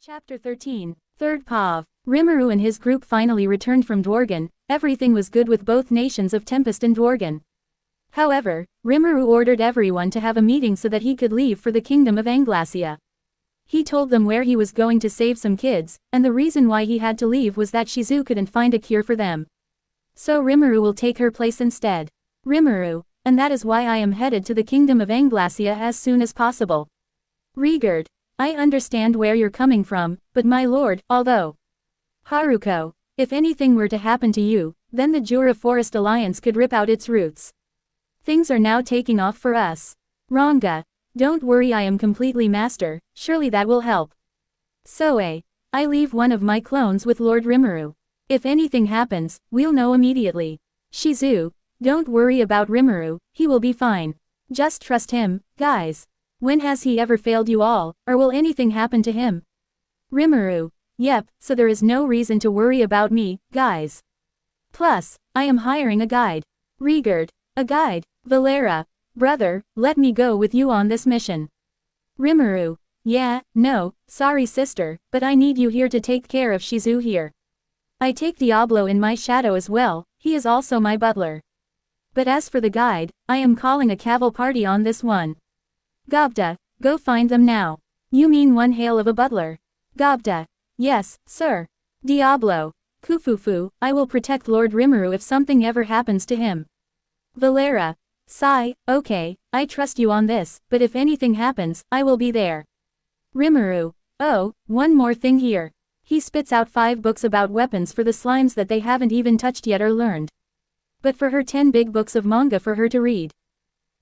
Chapter 13. Third Pav. Rimuru and his group finally returned from Dworgen. Everything was good with both nations of Tempest and Dworgen. However, Rimuru ordered everyone to have a meeting so that he could leave for the kingdom of Anglacia. He told them where he was going to save some kids, and the reason why he had to leave was that Shizu couldn't find a cure for them. So Rimuru will take her place instead. Rimuru, and that is why I am headed to the kingdom of Anglacia as soon as possible. Rigurd. I understand where you're coming from, but my lord, although Haruko, if anything were to happen to you, then the Jura Forest Alliance could rip out its roots. Things are now taking off for us. Ranga, don't worry, I am completely master, surely that will help. Soe, I leave one of my clones with Lord Rimuru. If anything happens, we'll know immediately. Shizu, don't worry about Rimuru, he will be fine. Just trust him, guys. When has he ever failed you all, or will anything happen to him? Rimuru, yep, so there is no reason to worry about me, guys. Plus, I am hiring a guide. Rigurd, a guide. Valera, brother, let me go with you on this mission. Rimuru, yeah, no, sorry sister, but I need you here to take care of Shizu here. I take Diablo in my shadow as well, he is also my butler. But as for the guide, I am calling a caval party on this one. Gobda, go find them now. You mean one hail of a butler? Gobda, yes, sir. Diablo, Kufufu, I will protect Lord Rimuru if something ever happens to him. Valera, Sai, okay, I trust you on this, but if anything happens, I will be there. Rimuru, oh, one more thing here. He spits out 5 books about weapons for the slimes that they haven't even touched yet or learned. But for her 10 big books of manga for her to read.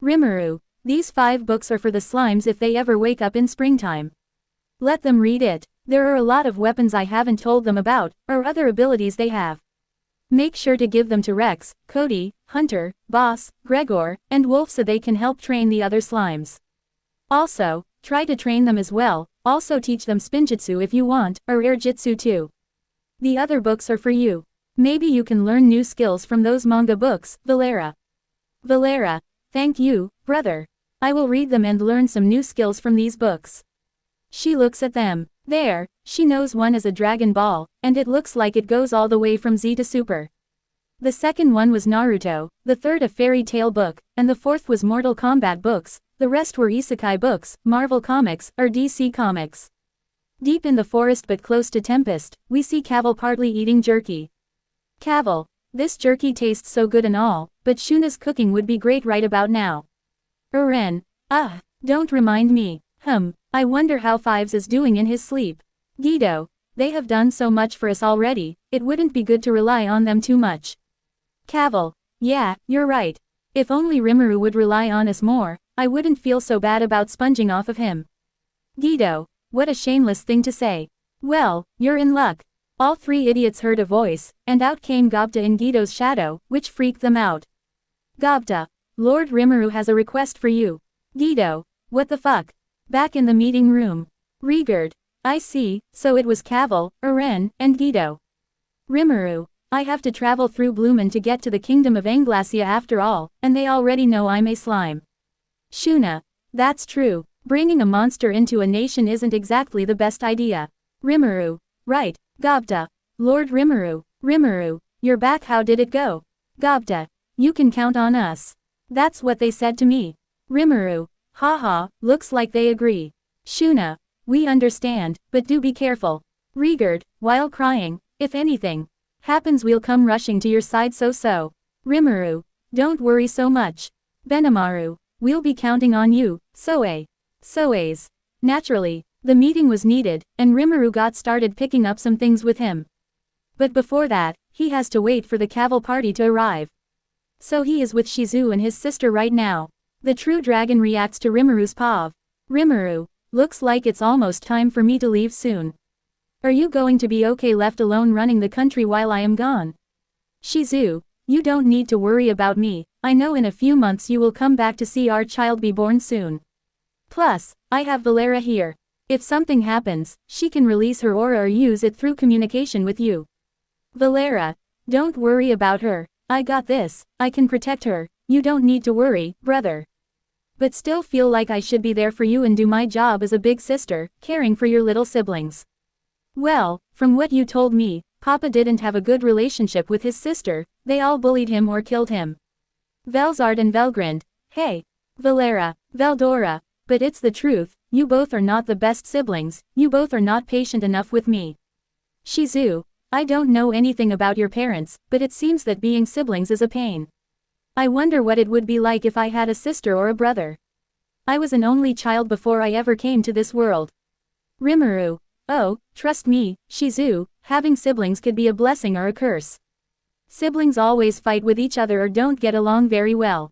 Rimuru, these 5 books are for the slimes if they ever wake up in springtime. Let them read it. There are a lot of weapons I haven't told them about, or other abilities they have. Make sure to give them to Rex, Cody, Hunter, Boss, Gregor, and Wolf so they can help train the other slimes. Also, try to train them as well, also teach them spinjitzu if you want, or airjitsu too. The other books are for you. Maybe you can learn new skills from those manga books, Valera. Valera, thank you, brother. I will read them and learn some new skills from these books. She looks at them. There, she knows one is a Dragon Ball, and it looks like it goes all the way from Z to Super. The second one was Naruto, the third a fairy tale book, and the fourth was Mortal Kombat books, the rest were isekai books, Marvel Comics, or DC Comics. Deep in the forest but close to Tempest, we see Caval partly eating jerky. Caval, this jerky tastes so good and all, but Shuna's cooking would be great right about now. Eren, don't remind me, I wonder how Fives is doing in his sleep. Guido, they have done so much for us already, it wouldn't be good to rely on them too much. Caval, yeah, you're right. If only Rimuru would rely on us more, I wouldn't feel so bad about sponging off of him. Guido, what a shameless thing to say. Well, you're in luck. All 3 idiots heard a voice, and out came Gobta in Guido's shadow, which freaked them out. Gobta, Lord Rimuru has a request for you. Guido, what the fuck? Back in the meeting room. Rigurd, I see, so it was Caval, Eren, and Guido. Rimuru, I have to travel through Bloomin to get to the kingdom of Anglacia after all, and they already know I'm a slime. Shuna, that's true, bringing a monster into a nation isn't exactly the best idea. Rimuru, right, Gobta, Lord Rimuru, you're back, how did it go? Gobta, you can count on us. That's what they said to me. Rimuru, haha, looks like they agree. Shuna, we understand, but do be careful. Rigurd, while crying, if anything happens we'll come rushing to your side so. Rimuru, don't worry so much. Benimaru, we'll be counting on you, Soes. Naturally, the meeting was needed, and Rimuru got started picking up some things with him. But before that, he has to wait for the Caval party to arrive. So he is with Shizu and his sister right now. The true dragon reacts to Rimuru's pav. Rimuru, looks like it's almost time for me to leave soon. Are you going to be okay left alone running the country while I am gone? Shizu, you don't need to worry about me, I know in a few months you will come back to see our child be born soon. Plus, I have Valera here. If something happens, she can release her aura or use it through communication with you. Valera, don't worry about her, I got this, I can protect her, you don't need to worry, brother. But still feel like I should be there for you and do my job as a big sister, caring for your little siblings. Well, from what you told me, Papa didn't have a good relationship with his sister, they all bullied him or killed him. Velzard and Velgrind, hey. Valera, Veldora, but it's the truth, you both are not the best siblings, you both are not patient enough with me. Shizu, I don't know anything about your parents, but it seems that being siblings is a pain. I wonder what it would be like if I had a sister or a brother. I was an only child before I ever came to this world. Rimuru, oh, trust me, Shizu, having siblings could be a blessing or a curse. Siblings always fight with each other or don't get along very well.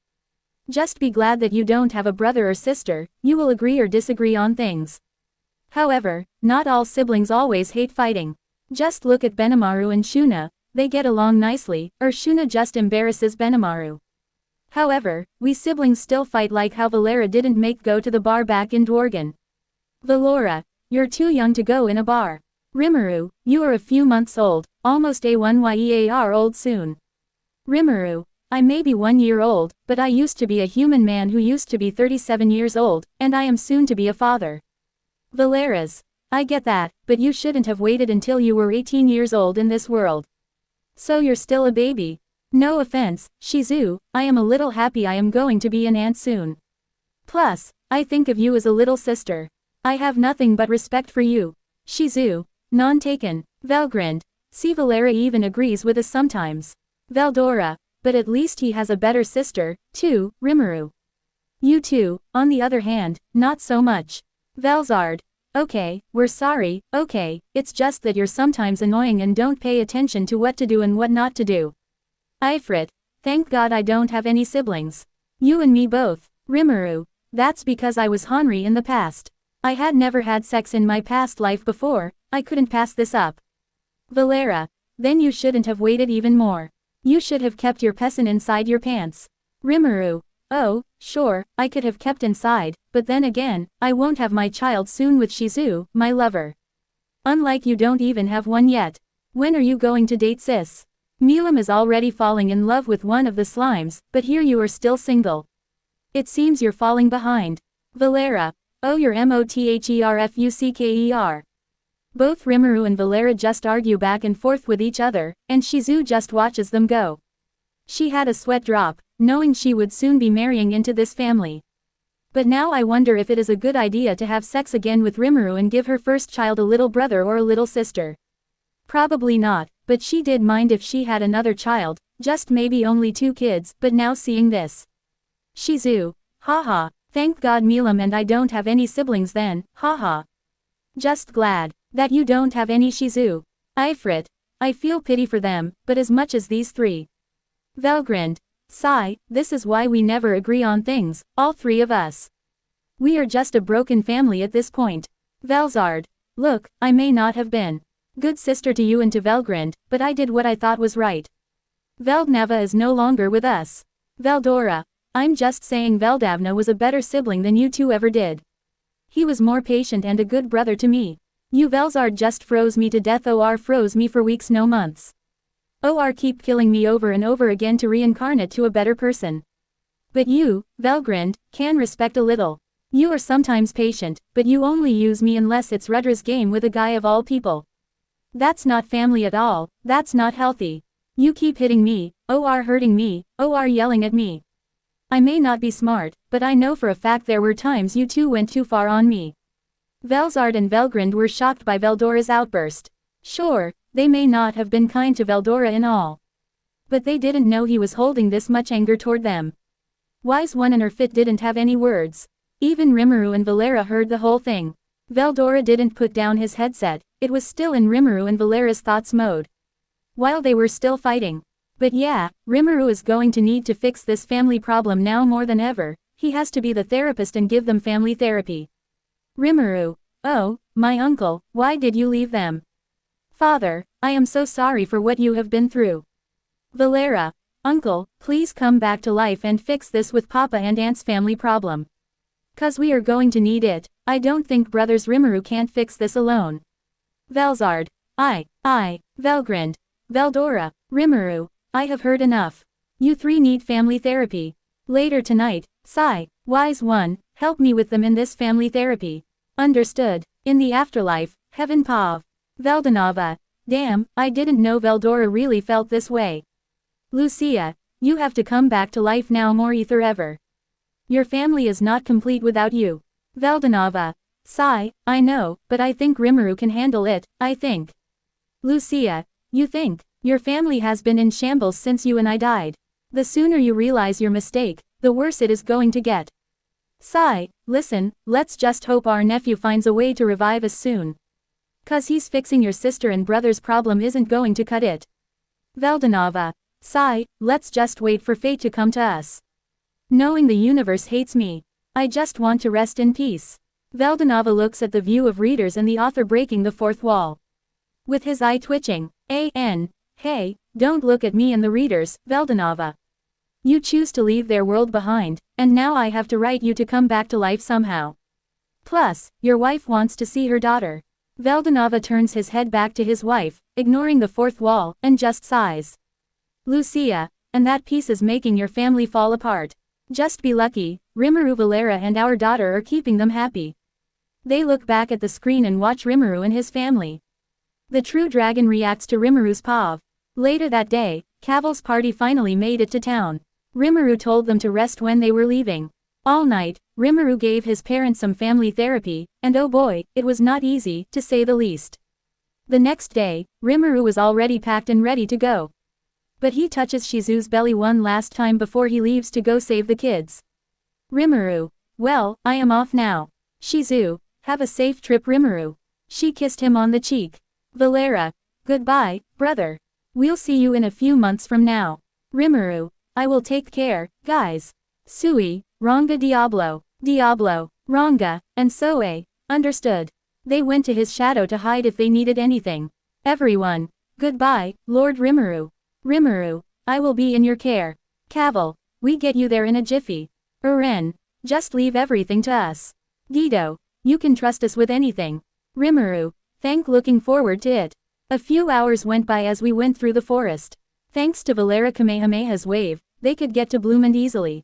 Just be glad that you don't have a brother or sister, you will agree or disagree on things. However, not all siblings always hate fighting. Just look at Benimaru and Shuna, they get along nicely, or Shuna just embarrasses Benimaru. However, we siblings still fight, like how Valera didn't make go to the bar back in Dworgen. Valora, you're too young to go in a bar. Rimuru, you are a few months old, almost a1year old soon. Rimuru, I may be 1 year old, but I used to be a human man who used to be 37 years old, and I am soon to be a father. Valeras, I get that, but you shouldn't have waited until you were 18 years old in this world. So you're still a baby. No offense, Shizu, I am a little happy I am going to be an aunt soon. Plus, I think of you as a little sister. I have nothing but respect for you. Shizu, non taken. Velgrind, see, Valera even agrees with us sometimes. Veldora, but at least he has a better sister, too. Rimuru. You two, on the other hand, not so much. Velzard, okay, we're sorry, okay, it's just that you're sometimes annoying and don't pay attention to what to do and what not to do. Ifrit, thank God I don't have any siblings. You and me both. Rimuru, that's because I was Honri in the past. I had never had sex in my past life before, I couldn't pass this up. Valera, then you shouldn't have waited even more. You should have kept your peasant inside your pants. Rimuru, oh, sure, I could have kept inside, but then again, I won't have my child soon with Shizu, my lover. Unlike you don't even have one yet. When are you going to date sis? Milam is already falling in love with one of the slimes, but here you are still single. It seems you're falling behind. Valera, oh, you're motherfucker. Both Rimuru and Valera just argue back and forth with each other, and Shizu just watches them go. She had a sweat drop, knowing she would soon be marrying into this family. But now I wonder if it is a good idea to have sex again with Rimuru and give her first child a little brother or a little sister. Probably not, but she did mind if she had another child, just maybe only 2 kids, but now seeing this. Shizu, haha, thank God Milam and I don't have any siblings then, haha. Just glad that you don't have any. Shizu. Ifrit, I feel pity for them, but as much as these 3. Velgrind, sigh, this is why we never agree on things, all 3 of us. We are just a broken family at this point. Velzard, look, I may not have been good sister to you and to Velgrind, but I did what I thought was right. Veldnava is no longer with us. Veldora, I'm just saying Veldavna was a better sibling than you 2 ever did. He was more patient and a good brother to me. You Velzard just froze me to death, or froze me for weeks, no months. Or keep killing me over and over again to reincarnate to a better person. But you, Velgrind, can respect a little. You are sometimes patient, but you only use me unless it's Rudra's game with a guy of all people. That's not family at all, that's not healthy. You keep hitting me, or hurting me, or yelling at me. I may not be smart, but I know for a fact there were times you 2 went too far on me. Velzard and Velgrind were shocked by Veldora's outburst. Sure, they may not have been kind to Veldora in all. But they didn't know he was holding this much anger toward them. Wise One and Erfit didn't have any words. Even Rimuru and Valera heard the whole thing. Veldora didn't put down his headset, it was still in Rimuru and Valera's thoughts mode. While they were still fighting. But yeah, Rimuru is going to need to fix this family problem now more than ever, he has to be the therapist and give them family therapy. Rimuru, oh, my uncle, why did you leave them? Father, I am so sorry for what you have been through. Valera, uncle, please come back to life and fix this with Papa and Aunt's family problem. 'Cause we are going to need it, I don't think brothers Rimuru can't fix this alone. Velzard, Velgrind, Veldora, Rimuru, I have heard enough. You 3 need family therapy. Later tonight, sigh, Wise One, help me with them in this family therapy. Understood. In the afterlife, Heaven Pav. Veldanava. Damn, I didn't know Veldora really felt this way. Lucia, you have to come back to life now more ether ever. Your family is not complete without you. Veldanava. Sigh, I know, but I think Rimuru can handle it, I think. Lucia, you think? Your family has been in shambles since you and I died. The sooner you realize your mistake, the worse it is going to get. Sigh, listen, let's just hope our nephew finds a way to revive us soon. 'Cause he's fixing your sister and brother's problem isn't going to cut it. Veldanava. Sigh, let's just wait for fate to come to us. Knowing the universe hates me. I just want to rest in peace. Veldanava looks at the view of readers and the author breaking the fourth wall. With his eye twitching. Hey, don't look at me and the readers, Veldanava. You choose to leave their world behind, and now I have to write you to come back to life somehow. Plus, your wife wants to see her daughter. Veldanava turns his head back to his wife, ignoring the fourth wall, and just sighs. Lucia, and that piece is making your family fall apart. Just be lucky, Rimuru, Valera and our daughter are keeping them happy. They look back at the screen and watch Rimuru and his family. The true dragon reacts to Rimuru's pav. Later that day, Caval's party finally made it to town. Rimuru told them to rest when they were leaving. All night, Rimuru gave his parents some family therapy, and oh boy, it was not easy, to say the least. The next day, Rimuru was already packed and ready to go. But he touches Shizu's belly one last time before he leaves to go save the kids. Rimuru. Well, I am off now. Shizu. Have a safe trip, Rimuru. She kissed him on the cheek. Valera. Goodbye, brother. We'll see you in a few months from now. Rimuru. I will take care, guys. Sui, Ranga Diablo, Ranga, and Soe. Understood. They went to his shadow to hide if they needed anything. Everyone. Goodbye, Lord Rimuru. Rimuru, I will be in your care. Caval, we get you there in a jiffy. Uren, just leave everything to us. Dido, you can trust us with anything. Rimuru, looking forward to it. A few hours went by as we went through the forest. Thanks to Valera Kamehameha's wave, they could get to Bloomond easily.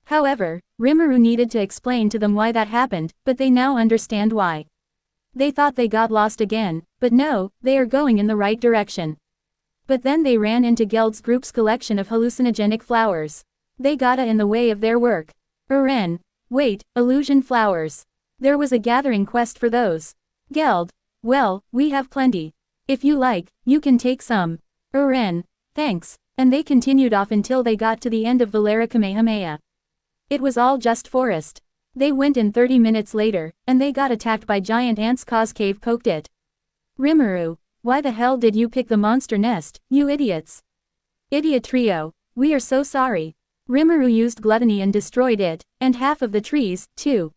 However, Rimuru needed to explain to them why that happened, but they now understand why. They thought they got lost again, but no, they are going in the right direction. But then they ran into Geld's group's collection of hallucinogenic flowers. They got in the way of their work. Uren. Wait, illusion flowers. There was a gathering quest for those. Geld. Well, we have plenty. If you like, you can take some. Uren. Thanks. And they continued off until they got to the end of Valera Kamehameha. It was all just forest. They went in 30 minutes later, and they got attacked by giant ants cause cave poked it. Rimuru. Why the hell did you pick the monster nest, you idiots? Idiot trio, we are so sorry. Rimuru used gluttony and destroyed it, and half of the trees, too.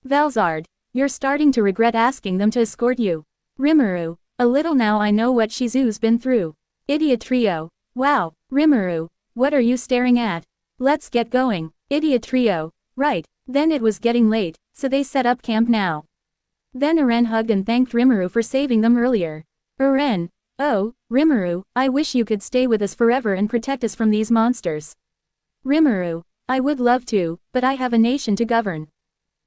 Velzard, you're starting to regret asking them to escort you. Rimuru, a little now I know what Shizu's been through. Idiot trio, wow, Rimuru, what are you staring at? Let's get going. Idiot trio, right, then it was getting late, so they set up camp now. Then Uren hugged and thanked Rimuru for saving them earlier. Uren, oh, Rimuru, I wish you could stay with us forever and protect us from these monsters. Rimuru, I would love to, but I have a nation to govern.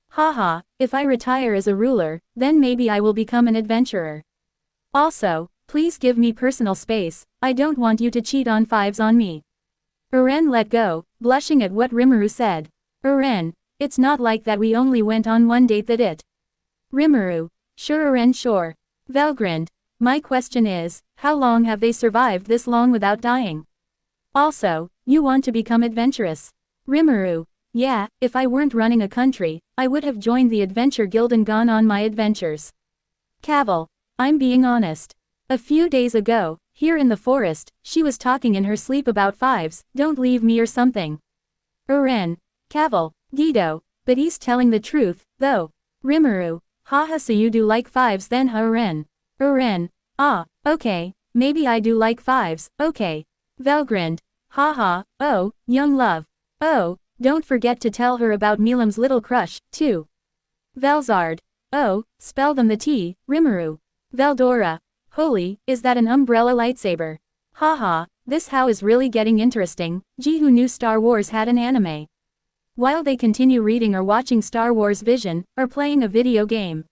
Haha, if I retire as a ruler, then maybe I will become an adventurer. Also, please give me personal space, I don't want you to cheat on fives on me. Uren let go, blushing at what Rimuru said. Uren, it's not like that, we only went on one date, that it. Rimuru, sure Uren, sure. Velgrind, my question is, how long have they survived this long without dying? Also, you want to become adventurous. Rimuru, yeah, if I weren't running a country, I would have joined the adventure guild and gone on my adventures. Caval, I'm being honest. A few days ago, here in the forest, she was talking in her sleep about fives, don't leave me or something. Uren, Caval, Dido, but he's telling the truth, though. Rimuru, haha, so you do like fives then, huh? Uren, ah, okay, maybe I do like fives, okay. Velgrind, haha, oh, young love. Oh, don't forget to tell her about Milam's little crush, too. Velzard, oh, spell them the T, Rimuru. Veldora, holy, is that an umbrella lightsaber? Haha, this how is really getting interesting. Gee, who knew Star Wars had an anime? While they continue reading or watching Star Wars Vision, or playing a video game.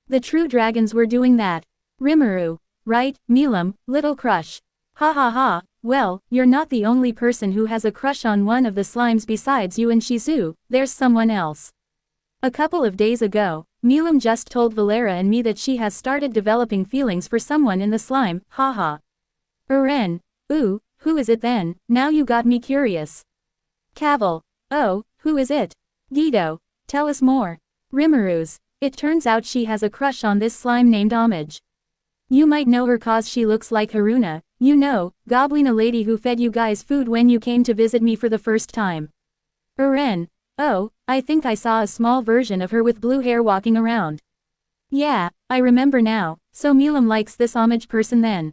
The true dragons were doing that. Rimuru. Right, Milam, little crush. Ha ha ha, well, you're not the only person who has a crush on one of the slimes besides you and Shizu, there's someone else. A couple of days ago, Milam just told Valera and me that she has started developing feelings for someone in the slime, haha. Eren. Ooh, who is it then? Now you got me curious. Cavil. Oh, who is it? Guido. Tell us more. Rimurus. It turns out she has a crush on this slime named Homage. You might know her cause she looks like Haruna, you know, Goblina lady who fed you guys food when you came to visit me for the first time. Eren. Oh, I think I saw a small version of her with blue hair walking around. Yeah, I remember now, so Milam likes this Homage person then.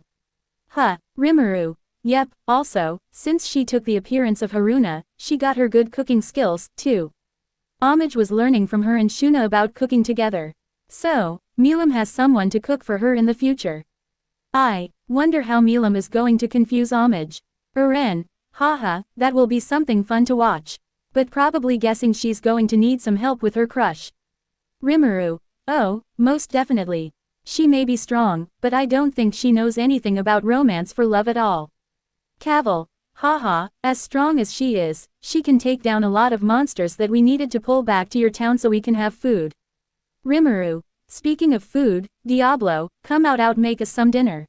Huh, Rimuru. Yep, also, since she took the appearance of Haruna, she got her good cooking skills, too. Homage was learning from her and Shuna about cooking together. So, Milam has someone to cook for her in the future. I wonder how Milam is going to confuse Homage. Eren. Haha, that will be something fun to watch. But probably guessing she's going to need some help with her crush. Rimuru. Oh, most definitely. She may be strong, but I don't think she knows anything about romance for love at all. Cavil. Haha, as strong as she is, she can take down a lot of monsters that we needed to pull back to your town so we can have food. Rimuru. Speaking of food, Diablo, come out make us some dinner.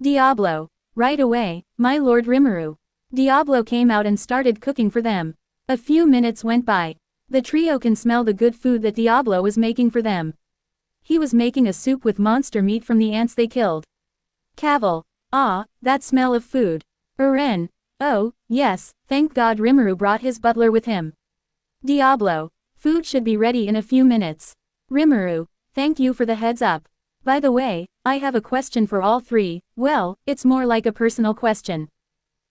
Diablo. Right away, my lord Rimuru. Diablo came out and started cooking for them. A few minutes went by. The trio can smell the good food that Diablo was making for them. He was making a soup with monster meat from the ants they killed. Cavil. Ah, that smell of food. Eren. Oh, yes, thank God Rimuru brought his butler with him. Diablo. Food should be ready in a few minutes. Rimuru. Thank you for the heads up. By the way, I have a question for all three, well, it's more like a personal question.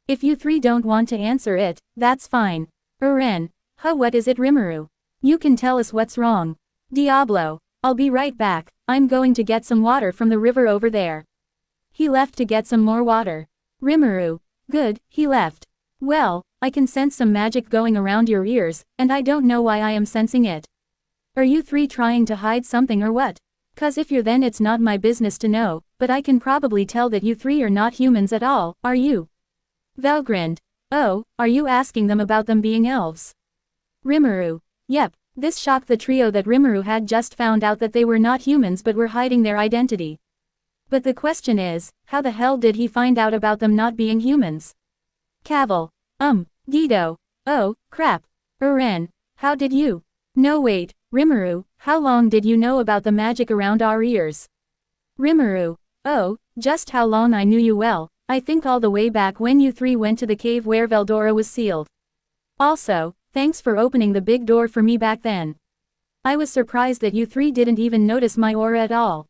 If you three don't want to answer it, that's fine. Eren. Huh, what is it Rimuru? You can tell us what's wrong. Diablo. I'll be right back, I'm going to get some water from the river over there. He left to get some more water. Rimuru. Good, he left. Well, I can sense some magic going around your ears, and I don't know why I am sensing it. Are you three trying to hide something or what? 'Cause if you're then it's not my business to know, but I can probably tell that you three are not humans at all, are you? Vel grinned. Oh, are you asking them about them being elves? Rimuru. Yep, this shocked the trio that Rimuru had just found out that they were not humans but were hiding their identity. But the question is, how the hell did he find out about them not being humans? Cavil. Guido. Oh, crap. Eren. How did you? No wait, Rimuru, how long did you know about the magic around our ears? Rimuru. Oh, just how long I knew you well, I think all the way back when you three went to the cave where Veldora was sealed. Also, thanks for opening the big door for me back then. I was surprised that you three didn't even notice my aura at all.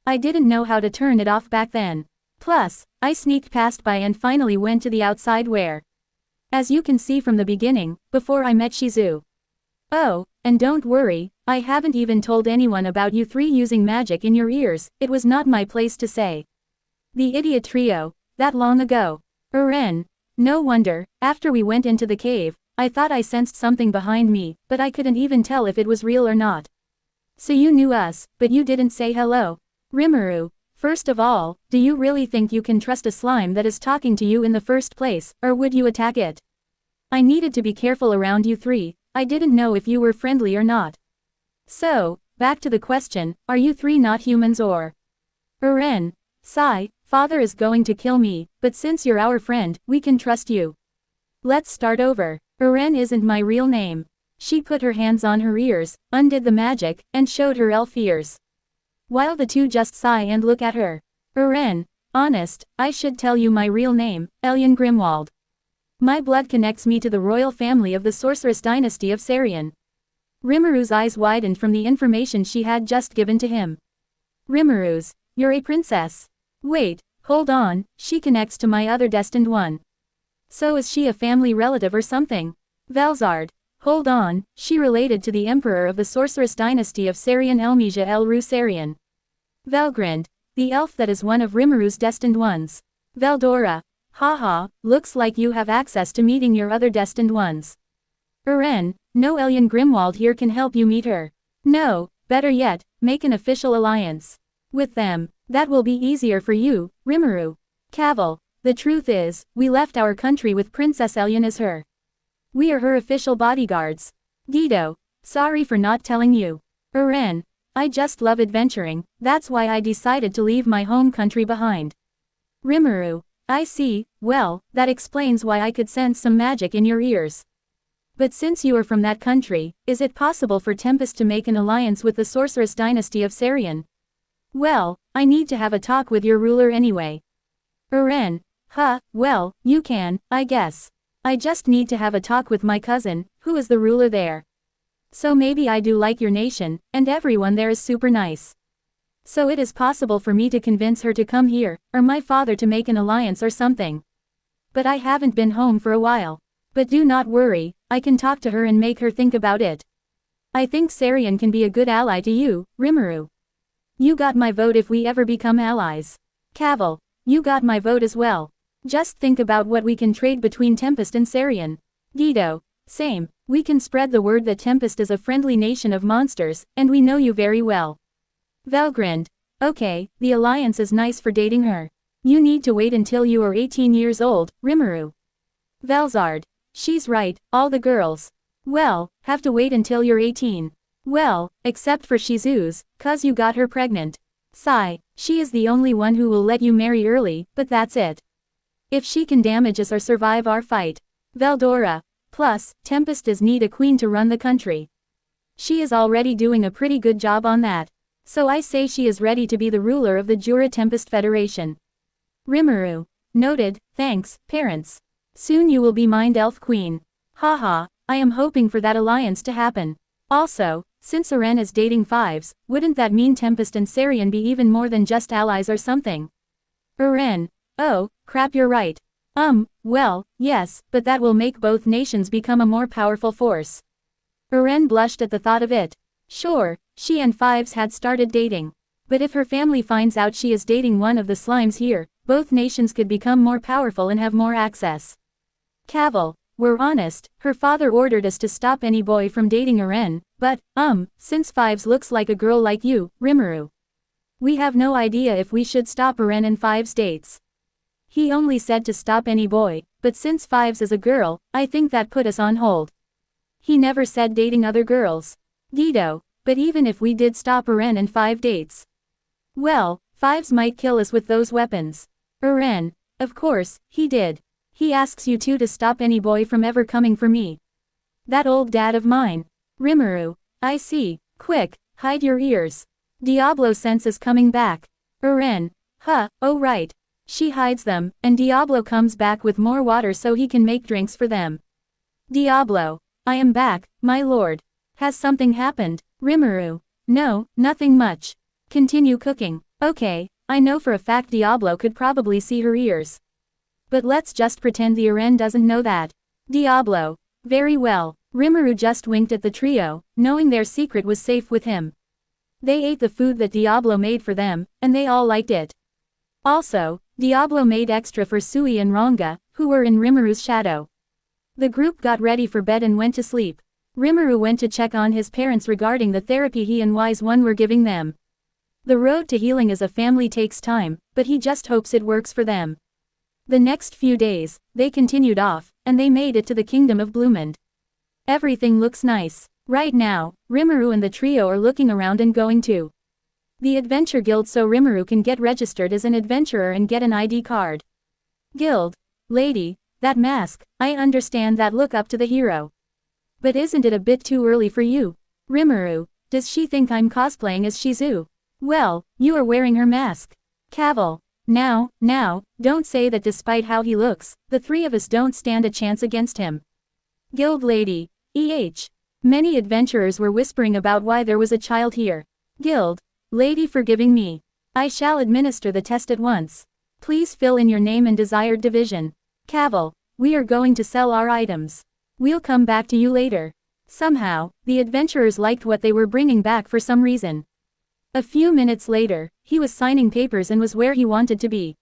I didn't know how to turn it off back then. Plus, I sneaked past by and finally went to the outside where. As you can see from the beginning, before I met Shizu. Oh, and don't worry, I haven't even told anyone about you three using magic in your ears, it was not my place to say. The idiot trio, that long ago. Eren. No wonder, after we went into the cave, I thought I sensed something behind me, but I couldn't even tell if it was real or not. So you knew us, but you didn't say hello. Rimuru. First of all, do you really think you can trust a slime that is talking to you in the first place, or would you attack it? I needed to be careful around you three, I didn't know if you were friendly or not. So, back to the question, are you three not humans or? Eren. Sigh, father is going to kill me, but since you're our friend, we can trust you. Let's start over. Eren isn't my real name. She put her hands on her ears, undid the magic, and showed her elf ears. While the two just sigh and look at her. Eren. Honest, I should tell you my real name, Elyon Grimwald. My blood connects me to the royal family of the sorceress dynasty of Sarian. Rimuru's eyes widened from the information she had just given to him. Rimurus, you're a princess. Wait, hold on, she connects to my other destined one. So is she a family relative or something? Velzard. Hold on, she related to the emperor of the sorceress dynasty of Sarian Elmesia El Ru Sarian. Velgrind. The elf that is one of Rimuru's destined ones. Veldora. Haha, looks like you have access to meeting your other destined ones. Eren, no Elyon Grimwald here can help you meet her. No, better yet, make an official alliance. With them. That will be easier for you, Rimuru. Cavil, the truth is, we left our country with Princess Elyon as her. We are her official bodyguards. Guido, sorry for not telling you. Eren, I just love adventuring, that's why I decided to leave my home country behind. Rimuru, I see, well, that explains why I could sense some magic in your ears. But since you are from that country, is it possible for Tempest to make an alliance with the sorceress dynasty of Sarion? Well, I need to have a talk with your ruler anyway. Eren, well, you can, I guess. I just need to have a talk with my cousin, who is the ruler there. So maybe I do like your nation, and everyone there is super nice. So it is possible for me to convince her to come here, or my father to make an alliance or something. But I haven't been home for a while. But do not worry, I can talk to her and make her think about it. I think Sarion can be a good ally to you, Rimuru. You got my vote if we ever become allies. Cavil, you got my vote as well. Just think about what we can trade between Tempest and Sarion. Guido, same, we can spread the word that Tempest is a friendly nation of monsters, and we know you very well. Valgrind, okay, the alliance is nice for dating her. You need to wait until you are 18 years old, Rimuru. Valzard, she's right, all the girls. Well, have to wait until you're 18. Well, except for Shizu's, cause you got her pregnant. Sigh, she is the only one who will let you marry early, but that's it. If she can damage us or survive our fight. Veldora, plus, Tempest does need a queen to run the country. She is already doing a pretty good job on that. So I say she is ready to be the ruler of the Jura Tempest Federation. Rimuru, noted, thanks, parents. Soon you will be Mind Elf Queen. Haha, I am hoping for that alliance to happen. Also, since Eren is dating Fives, wouldn't that mean Tempest and Sarion be even more than just allies or something? Eren, oh, crap, you're right. Well, yes, but that will make both nations become a more powerful force. Eren blushed at the thought of it. Sure, she and Fives had started dating. But if her family finds out she is dating one of the slimes here, both nations could become more powerful and have more access. Cavil, we're honest, her father ordered us to stop any boy from dating Eren, but, since Fives looks like a girl like you, Rimuru. We have no idea if we should stop Eren and Fives' dates. He only said to stop any boy, but since Fives is a girl, I think that put us on hold. He never said dating other girls. Guido, but even if we did stop Eren and 5 dates. Well, Fives might kill us with those weapons. Eren, of course, he did. He asks you two to stop any boy from ever coming for me. That old dad of mine. Rimuru, I see, quick, hide your ears. Diablo sense is coming back. Eren, oh right. She hides them, and Diablo comes back with more water so he can make drinks for them. Diablo, I am back, my lord. Has something happened? Rimuru, no, nothing much. Continue cooking. Okay, I know for a fact Diablo could probably see her ears. But let's just pretend the Eren doesn't know that. Diablo, very well. Rimuru just winked at the trio, knowing their secret was safe with him. They ate the food that Diablo made for them, and they all liked it. Also, Diablo made extra for Sui and Ranga, who were in Rimuru's shadow. The group got ready for bed and went to sleep. Rimuru went to check on his parents regarding the therapy he and Wise One were giving them. The road to healing as a family takes time, but he just hopes it works for them. The next few days, they continued off, and they made it to the kingdom of Bloomond. Everything looks nice. Right now, Rimuru and the trio are looking around and going to the Adventure Guild so Rimuru can get registered as an adventurer and get an ID card. Guild. Lady, that mask, I understand that look up to the hero. But isn't it a bit too early for you? Rimuru, does she think I'm cosplaying as Shizu? Well, you are wearing her mask. Cavil. Now, don't say that despite how he looks, the three of us don't stand a chance against him. Guild Lady. Many adventurers were whispering about why there was a child here. Guild. Lady forgiving me. I shall administer the test at once. Please fill in your name and desired division. Cavil. We are going to sell our items. We'll come back to you later. Somehow, the adventurers liked what they were bringing back for some reason. A few minutes later, he was signing papers and was where he wanted to be.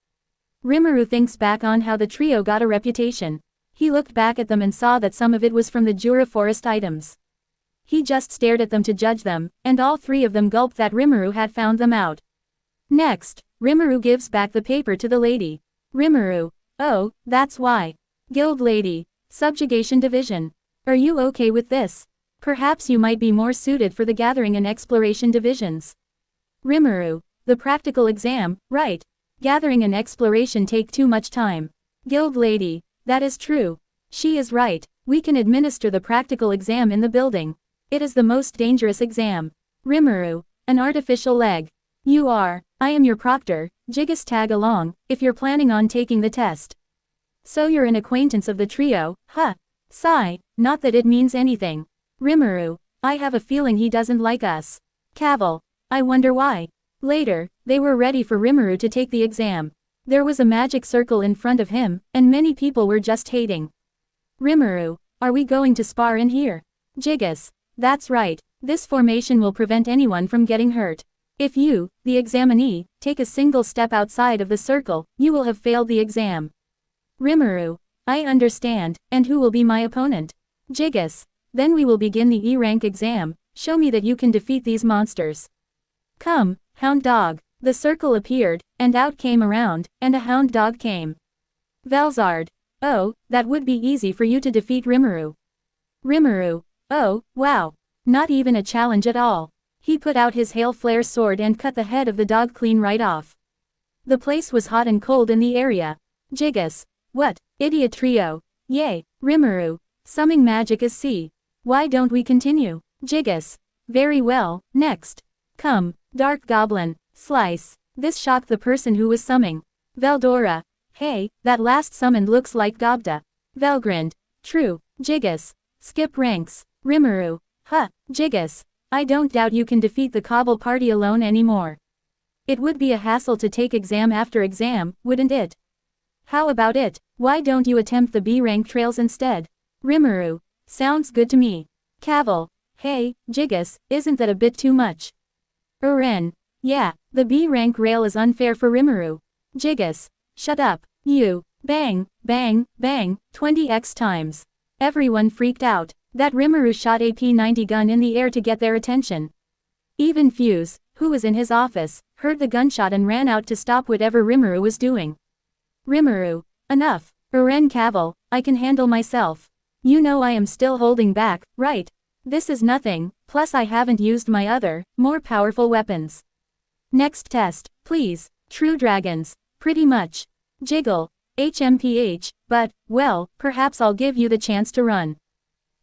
Rimuru thinks back on how the trio got a reputation. He looked back at them and saw that some of it was from the Jura Forest items. He just stared at them to judge them, and all three of them gulped that Rimuru had found them out. Next, Rimuru gives back the paper to the lady. Rimuru. Oh, that's why. Guild lady. Subjugation division. Are you okay with this? Perhaps you might be more suited for the gathering and exploration divisions. Rimuru. The practical exam, right. Gathering and exploration take too much time. Guild lady. That is true. She is right. We can administer the practical exam in the building. It is the most dangerous exam. Rimuru. An artificial leg. You are. I am your proctor. Jigus, tag along, if you're planning on taking the test. So you're an acquaintance of the trio, huh? Sigh. Not that it means anything. Rimuru. I have a feeling he doesn't like us. Cavil. I wonder why. Later, they were ready for Rimuru to take the exam. There was a magic circle in front of him, and many people were just hating. Rimuru. Are we going to spar in here? Jigus. That's right. This formation will prevent anyone from getting hurt. If you, the examinee, take a single step outside of the circle, you will have failed the exam. Rimuru. I understand, and who will be my opponent? Jigus. Then we will begin the E-rank exam. Show me that you can defeat these monsters. Come, hound dog. The circle appeared, and out came a round, and a hound dog came. Velzard. Oh, that would be easy for you to defeat Rimuru. Rimuru. Oh, wow. Not even a challenge at all. He put out his hail flare sword and cut the head of the dog clean right off. The place was hot and cold in the area. Jigus. What? Idiot trio. Yay. Rimuru. Summing magic is C. Why don't we continue? Jigus. Very well, next. Come, Dark Goblin. Slice. This shocked the person who was summing. Veldora. Hey, that last summoned looks like Gobda. Velgrind. True. Jigus. Skip ranks. Rimuru. Huh, Jigus. I don't doubt you can defeat the Cobble party alone anymore. It would be a hassle to take exam after exam, wouldn't it? How about it? Why don't you attempt the B-rank trails instead? Rimuru. Sounds good to me. Cavil. Hey, Jigus, isn't that a bit too much? Uren. Yeah, the B-rank rail is unfair for Rimuru. Jigus. Shut up. You. Bang, bang, bang, 20x times. Everyone freaked out. That Rimuru shot a P90 gun in the air to get their attention. Even Fuse, who was in his office, heard the gunshot and ran out to stop whatever Rimuru was doing. Rimuru. Enough. Uren Cavil, I can handle myself. You know I am still holding back, right? This is nothing, plus I haven't used my other, more powerful weapons. Next test, please. True dragons. Pretty much. Jiggle. HMPH, but, well, perhaps I'll give you the chance to run.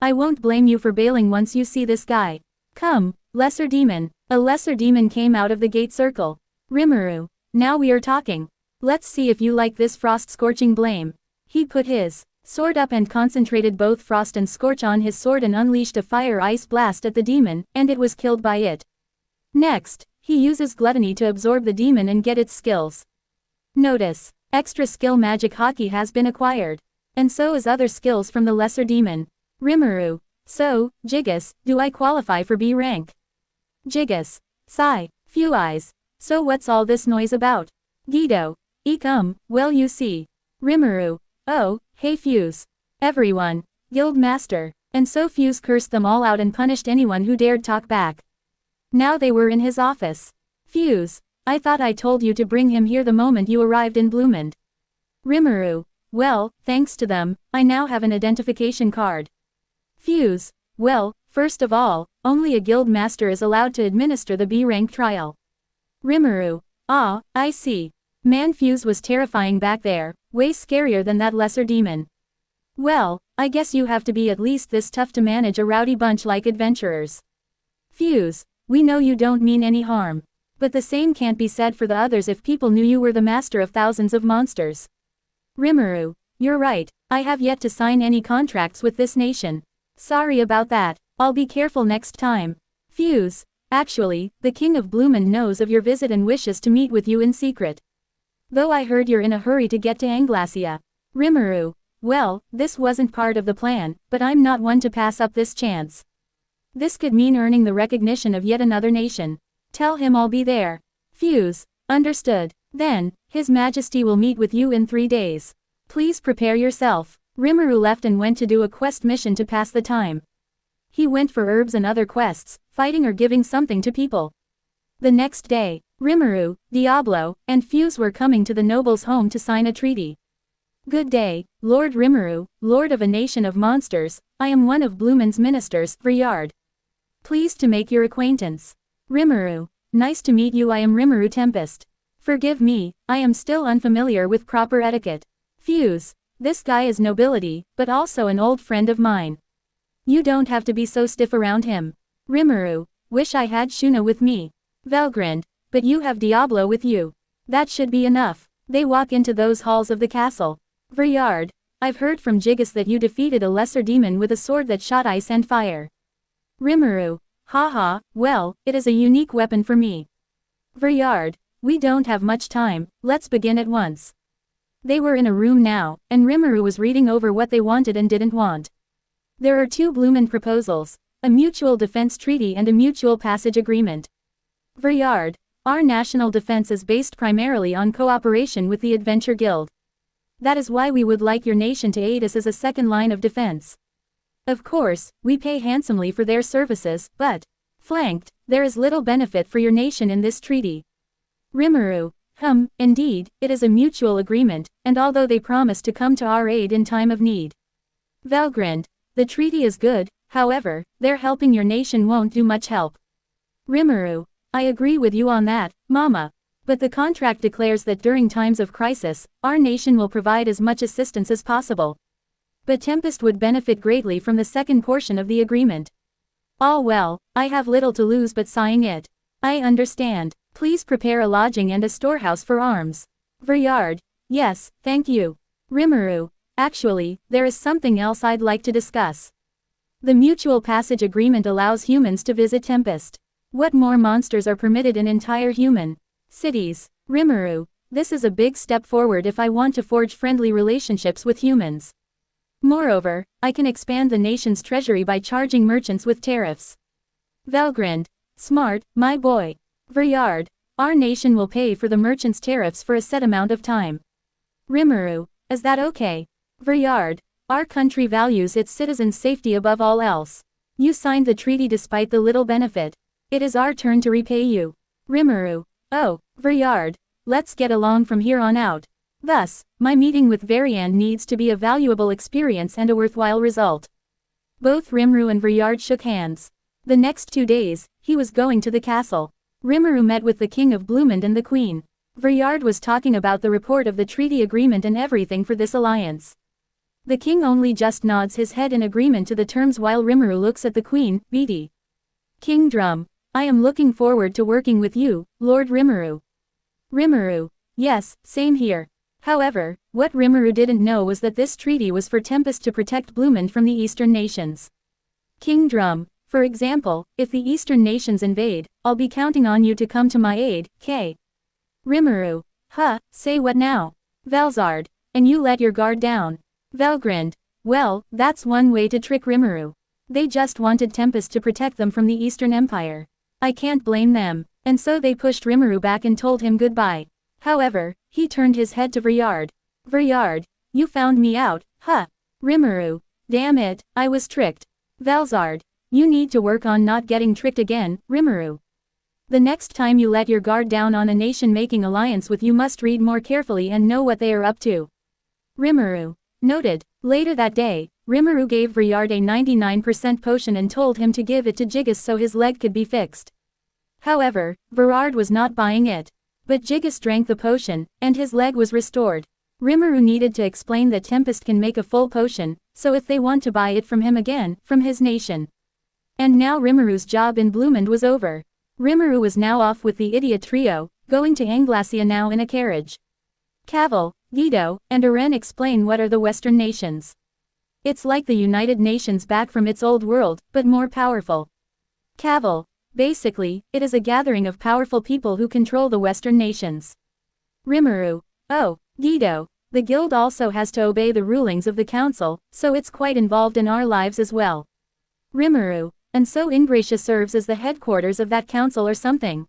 I won't blame you for bailing once you see this guy. Come, lesser demon. A lesser demon came out of the gate circle. Rimuru. Now we are talking. Let's see if you like this frost scorching blame. He put his sword up and concentrated both frost and scorch on his sword and unleashed a fire ice blast at the demon, and it was killed by it. Next, he uses gluttony to absorb the demon and get its skills. Notice, extra skill magic hockey has been acquired. And so is other skills from the lesser demon. Rimuru. So, Jigus, do I qualify for B rank? Jigus. Sigh. Few eyes. So what's all this noise about? Guido. Well you see. Rimuru. Oh, hey Fuse. Everyone. Guild master. And so Fuse cursed them all out and punished anyone who dared talk back. Now they were in his office. Fuse. I thought I told you to bring him here the moment you arrived in Bloomond. Rimuru. Well, thanks to them, I now have an identification card. Fuse. Well, first of all, only a guild master is allowed to administer the B-rank trial. Rimuru. Ah, I see. Man, Fuse was terrifying back there, way scarier than that lesser demon. Well, I guess you have to be at least this tough to manage a rowdy bunch like adventurers. Fuse. We know you don't mean any harm. But the same can't be said for the others if people knew you were the master of thousands of monsters. Rimuru. You're right, I have yet to sign any contracts with this nation. Sorry about that, I'll be careful next time. Fuse. Actually, the King of Bloomond knows of your visit and wishes to meet with you in secret. Though I heard you're in a hurry to get to Anglacia. Rimuru. Well, this wasn't part of the plan, but I'm not one to pass up this chance. This could mean earning the recognition of yet another nation. Tell him I'll be there. Fuse. Understood. Then, His Majesty will meet with you in 3 days. Please prepare yourself. Rimuru left and went to do a quest mission to pass the time. He went for herbs and other quests, fighting or giving something to people. The next day, Rimuru, Diablo, and Fuse were coming to the noble's home to sign a treaty. Good day, Lord Rimuru, Lord of a nation of monsters. I am one of Bloomin's ministers, Vriard. Pleased to make your acquaintance. Rimuru. Nice to meet you. I am Rimuru Tempest. Forgive me, I am still unfamiliar with proper etiquette. Fuse. This guy is nobility, but also an old friend of mine. You don't have to be so stiff around him. Rimuru. Wish I had Shuna with me. Valgrind. But you have Diablo with you. That should be enough. They walk into those halls of the castle. Vriard. I've heard from Jiggis that you defeated a lesser demon with a sword that shot ice and fire. Rimuru. Haha, well, it is a unique weapon for me. Vriard. We don't have much time, let's begin at once. They were in a room now, and Rimuru was reading over what they wanted and didn't want. There are 2 Bloomin proposals, a mutual defense treaty and a mutual passage agreement. Vriard. Our national defense is based primarily on cooperation with the Adventure Guild. That is why we would like your nation to aid us as a second line of defense. Of course, we pay handsomely for their services, but, flanked, there is little benefit for your nation in this treaty. Rimuru. Indeed, it is a mutual agreement, and although they promise to come to our aid in time of need. Valgrind. The treaty is good, however, their helping your nation won't do much help. Rimuru. I agree with you on that, Mama. But the contract declares that during times of crisis, our nation will provide as much assistance as possible. But Tempest would benefit greatly from the second portion of the agreement. All well, I have little to lose but signing it. I understand. Please prepare a lodging and a storehouse for arms. Vriard. Yes, thank you. Rimuru. Actually, there is something else I'd like to discuss. The mutual passage agreement allows humans to visit Tempest. What more monsters are permitted in entire human cities? Rimuru. This is a big step forward if I want to forge friendly relationships with humans. Moreover, I can expand the nation's treasury by charging merchants with tariffs. Valgrind. Smart, my boy. Vriard. Our nation will pay for the merchants' tariffs for a set amount of time. Rimuru. Is that okay? Vriard. Our country values its citizens' safety above all else. You signed the treaty despite the little benefit. It is our turn to repay you. Rimuru. Oh, Vriard. Let's get along from here on out. Thus, my meeting with Variand needs to be a valuable experience and a worthwhile result. Both Rimuru and Vriard shook hands. The next 2 days, he was going to the castle. Rimuru met with the King of Bloomin and the Queen. Vriard was talking about the report of the treaty agreement and everything for this alliance. The king only just nods his head in agreement to the terms while Rimuru looks at the Queen, Beatty. King Drum. I am looking forward to working with you, Lord Rimuru. Rimuru. Yes, same here. However, what Rimuru didn't know was that this treaty was for Tempest to protect Bloomin from the eastern nations. King Drum. For example, if the eastern nations invade, I'll be counting on you to come to my aid, K. Rimuru. Say what now? Valzard. And you let your guard down. Valgrind. Well, that's one way to trick Rimuru. They just wanted Tempest to protect them from the Eastern Empire. I can't blame them. And so they pushed Rimuru back and told him goodbye. However, he turned his head to Vriard. Vriard. You found me out, huh? Rimuru. Damn it, I was tricked. Valzard. You need to work on not getting tricked again, Rimuru. The next time you let your guard down on a nation making alliance with you must read more carefully and know what they are up to. Rimuru. Noted. Later that day, Rimuru gave Vriard a 99% potion and told him to give it to Jiggis so his leg could be fixed. However, Vriard was not buying it. But Jiggis drank the potion, and his leg was restored. Rimuru needed to explain that Tempest can make a full potion, so if they want to buy it from him again, from his nation. And now Rimuru's job in Bloomend was over. Rimuru was now off with the idiot trio, going to Anglacia now in a carriage. Cavil, Guido, and Aren explain what are the Western nations. It's like the United Nations back from its old world, but more powerful. Cavil. Basically, it is a gathering of powerful people who control the Western nations. Rimuru. Oh, Guido. The guild also has to obey the rulings of the council, so it's quite involved in our lives as well. Rimuru. And so Ingratia serves as the headquarters of that council or something.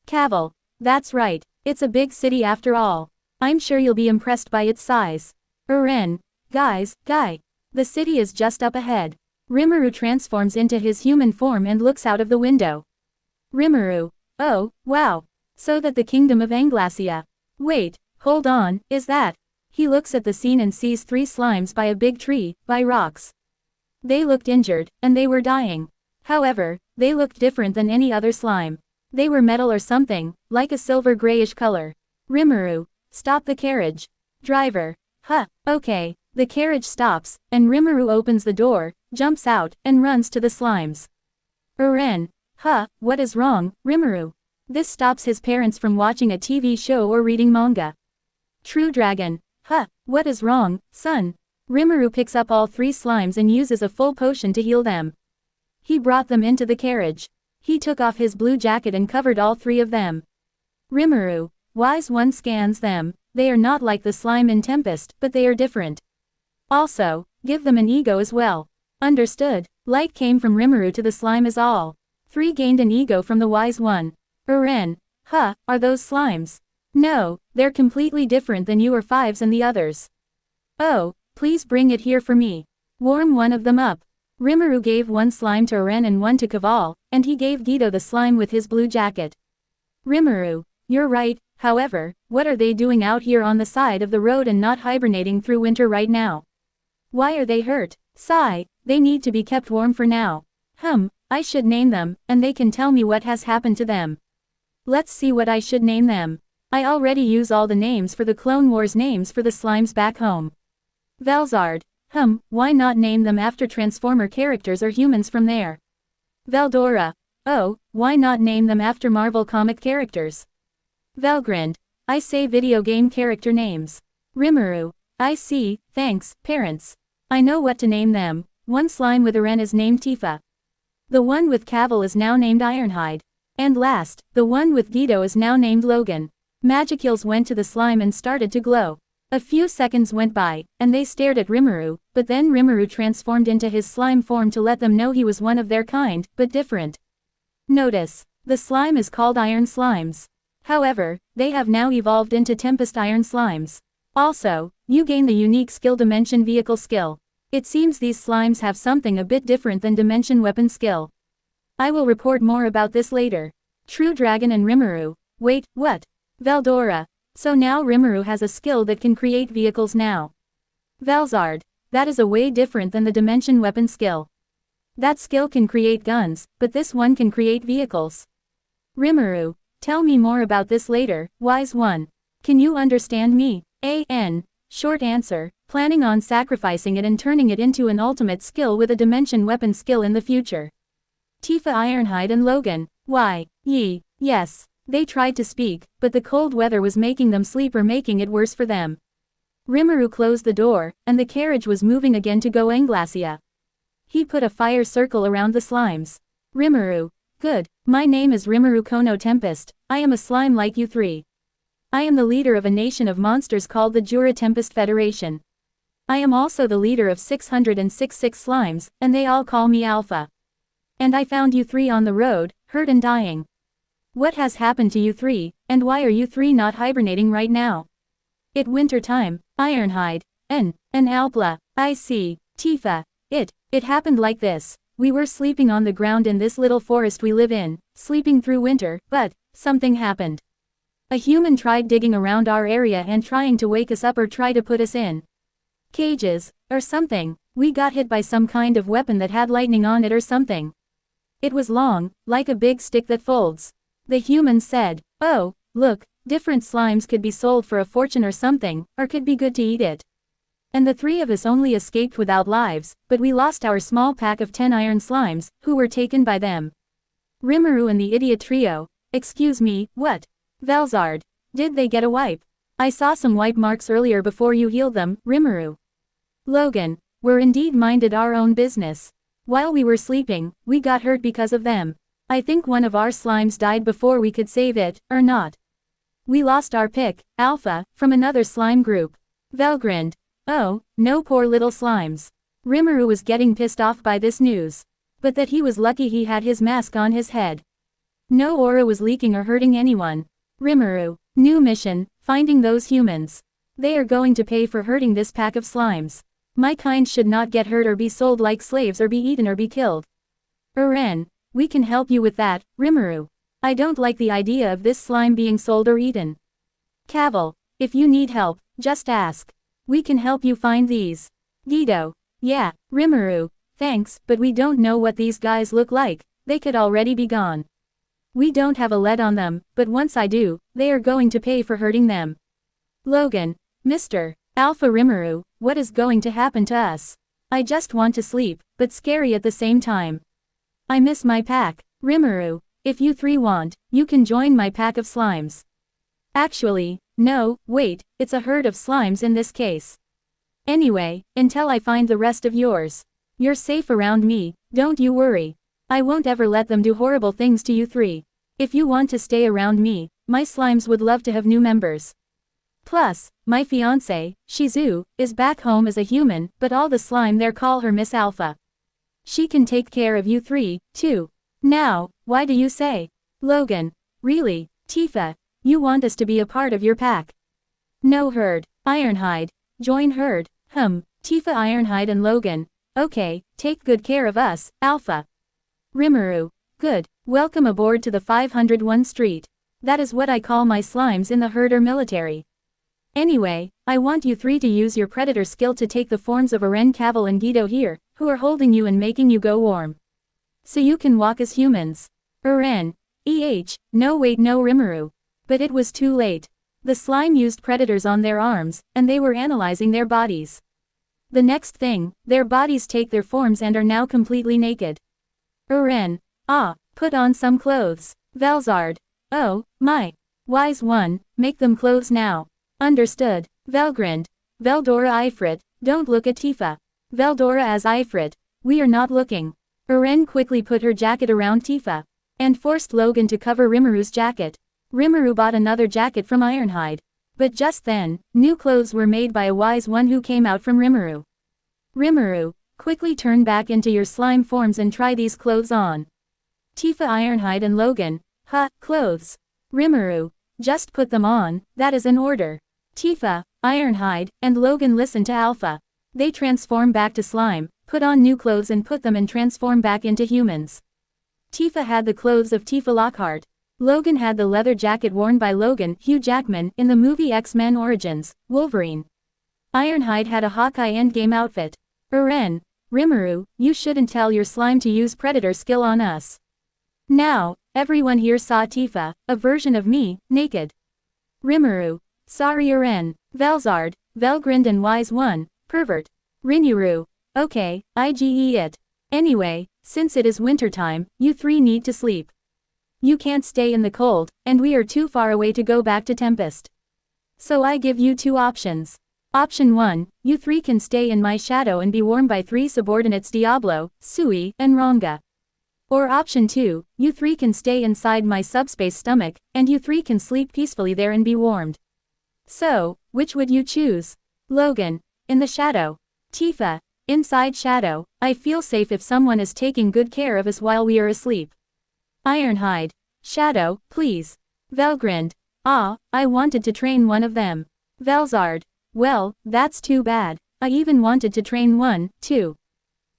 Cavil. That's right, it's a big city after all. I'm sure you'll be impressed by its size. Aren. Guy. The city is just up ahead. Rimuru transforms into his human form and looks out of the window. Rimuru. Oh, wow. So that the kingdom of Anglacia. Wait, hold on, is that? He looks at the scene and sees 3 slimes by a big tree, by rocks. They looked injured, and they were dying. However, they looked different than any other slime. They were metal or something, like a silver grayish color. Rimuru, stop the carriage. Driver. Huh, okay. The carriage stops, and Rimuru opens the door, jumps out, and runs to the slimes. Uren. Huh, what is wrong, Rimuru? This stops his parents from watching a TV show or reading manga. True Dragon. Huh, what is wrong, son? Rimuru picks up all 3 slimes and uses a full potion to heal them. He brought them into the carriage. He took off his blue jacket and covered all 3 of them. Rimuru. Wise One scans them. They are not like the slime in Tempest, but they are different. Also, give them an ego as well. Understood. Light came from Rimuru to the slime is all. 3 gained an ego from the Wise One. Uren. Huh, are those slimes? No, they're completely different than you or Fives and the others. Oh, please bring it here for me. Warm one of them up. Rimuru gave 1 slime to Uren and 1 to Kaval, and he gave Guido the slime with his blue jacket. Rimuru. You're right, however, what are they doing out here on the side of the road and not hibernating through winter right now? Why are they hurt? Sigh, they need to be kept warm for now. I should name them, and they can tell me what has happened to them. Let's see what I should name them. I already use all the names for the Clone Wars names for the slimes back home. Velzard. Why not name them after Transformer characters or humans from there? Veldora. Oh, why not name them after Marvel comic characters? Velgrind. I say video game character names. Rimuru. I see, thanks, parents. I know what to name them. 1 slime with Uren is named Tifa. The one with Cavill is now named Ironhide. And last, the one with Guido is now named Logan. Magicals went to the slime and started to glow. A few seconds went by, and they stared at Rimuru, but then Rimuru transformed into his slime form to let them know he was one of their kind, but different. Notice, the slime is called Iron Slimes. However, they have now evolved into Tempest Iron Slimes. Also, you gain the unique skill Dimension Vehicle skill. It seems these slimes have something a bit different than Dimension Weapon skill. I will report more about this later. True Dragon and Rimuru. Wait, what? Veldora. So now Rimuru has a skill that can create vehicles now. Velzard. That is a way different than the Dimension Weapon skill. That skill can create guns, but this one can create vehicles. Rimuru. Tell me more about this later, Wise One. Can you understand me? Short answer, planning on sacrificing it and turning it into an ultimate skill with a Dimension Weapon skill in the future. Tifa Ironhide and Logan. Why? Yes. They tried to speak, but the cold weather was making them sleep or making it worse for them. Rimuru closed the door, and the carriage was moving again to go Anglacia. He put a fire circle around the slimes. Rimuru. Good, my name is Rimuru Kono Tempest, I am a slime like you 3. I am the leader of a nation of monsters called the Jura Tempest Federation. I am also the leader of 666 slimes, and they all call me Alpha. And I found you 3 on the road, hurt and dying. What has happened to you 3, and why are you 3 not hibernating right now? It winter time, Ironhide, and Alpla, I see, Tifa, it happened like this. We were sleeping on the ground in this little forest we live in, sleeping through winter, but something happened. A human tried digging around our area and trying to wake us up or try to put us in cages, or something. We got hit by some kind of weapon that had lightning on it or something. It was long, like a big stick that folds. The humans said, oh, look, different slimes could be sold for a fortune or something, or could be good to eat it. And the 3 of us only escaped without lives, but we lost our small pack of 10 iron slimes, who were taken by them. Rimuru and the idiot trio. Excuse me, what? Velzard. Did they get a wipe? I saw some wipe marks earlier before you healed them, Rimuru. Logan. We're indeed minded our own business. While we were sleeping, we got hurt because of them. I think one of our slimes died before we could save it, or not. We lost our pick, Alpha, from another slime group. Velgrind. Oh, no poor little slimes. Rimuru was getting pissed off by this news. But that he was lucky he had his mask on his head. No aura was leaking or hurting anyone. Rimuru. New mission, finding those humans. They are going to pay for hurting this pack of slimes. My kind should not get hurt or be sold like slaves or be eaten or be killed. Uren. We can help you with that, Rimuru. I don't like the idea of this slime being sold or eaten. Cavil, if you need help, just ask. We can help you find these. Guido, yeah, Rimuru, thanks, but we don't know what these guys look like, they could already be gone. We don't have a lead on them, but once I do, they are going to pay for hurting them. Logan, Mr. Alpha Rimuru, what is going to happen to us? I just want to sleep, but scary at the same time. I miss my pack. Rimuru, if you three want, you can join my pack of slimes. Actually, no, wait, it's a herd of slimes in this case. Anyway, until I find the rest of yours. You're safe around me, don't you worry. I won't ever let them do horrible things to you three. If you want to stay around me, my slimes would love to have new members. Plus, my fiancée, Shizu, is back home as a human, but all the slime there call her Miss Alpha. She can take care of you three, too. Now, why do you say? Logan, really, Tifa, you want us to be a part of your pack? No herd, Ironhide, join herd, Tifa Ironhide and Logan, okay, take good care of us, Alpha. Rimuru, good, welcome aboard to the 501 Street. That is what I call my slimes in the herd or military. Anyway, I want you three to use your predator skill to take the forms of Eren, Cavil and Guido here, who are holding you and making you go warm. So you can walk as humans. Eren, no wait no Rimuru. But it was too late. The slime used predators on their arms, and they were analyzing their bodies. The next thing, their bodies take their forms and are now completely naked. Eren, put on some clothes. Velzard, oh, my. Wise one, make them clothes now. Understood. Velgrind, Veldora Ifrit, don't look at Tifa. Veldora as Ifrit, we are not looking. Eren quickly put her jacket around Tifa, and forced Logan to cover Rimuru's jacket. Rimuru bought another jacket from Ironhide. But just then, new clothes were made by a wise one who came out from Rimuru. Rimuru, quickly turn back into your slime forms and try these clothes on. Tifa Ironhide and Logan, clothes. Rimuru, just put them on, that is an order. Tifa, Ironhide, and Logan listen to Alpha. They transform back to slime, put on new clothes and put them and transform back into humans. Tifa had the clothes of Tifa Lockhart. Logan had the leather jacket worn by Hugh Jackman in the movie X-Men Origins, Wolverine. Ironhide had a Hawkeye Endgame outfit. Eren, Rimuru, you shouldn't tell your slime to use predator skill on us. Now, everyone here saw Tifa, a version of me, naked. Rimuru, sorry Eren, Velzard, Velgrind and Wise One, pervert. Rinuru, okay, IGE it. Anyway, since it is wintertime, you three need to sleep. You can't stay in the cold, and we are too far away to go back to Tempest. So I give you two options. Option 1, you three can stay in my shadow and be warmed by three subordinates Diablo, Sui, and Ranga. Or option 2, you three can stay inside my subspace stomach, and you three can sleep peacefully there and be warmed. So, which would you choose? Logan, in the shadow. Tifa, inside shadow, I feel safe if someone is taking good care of us while we are asleep. Ironhide, shadow, please. Velgrind, I wanted to train one of them. Velzard, well, that's too bad. I even wanted to train one, too.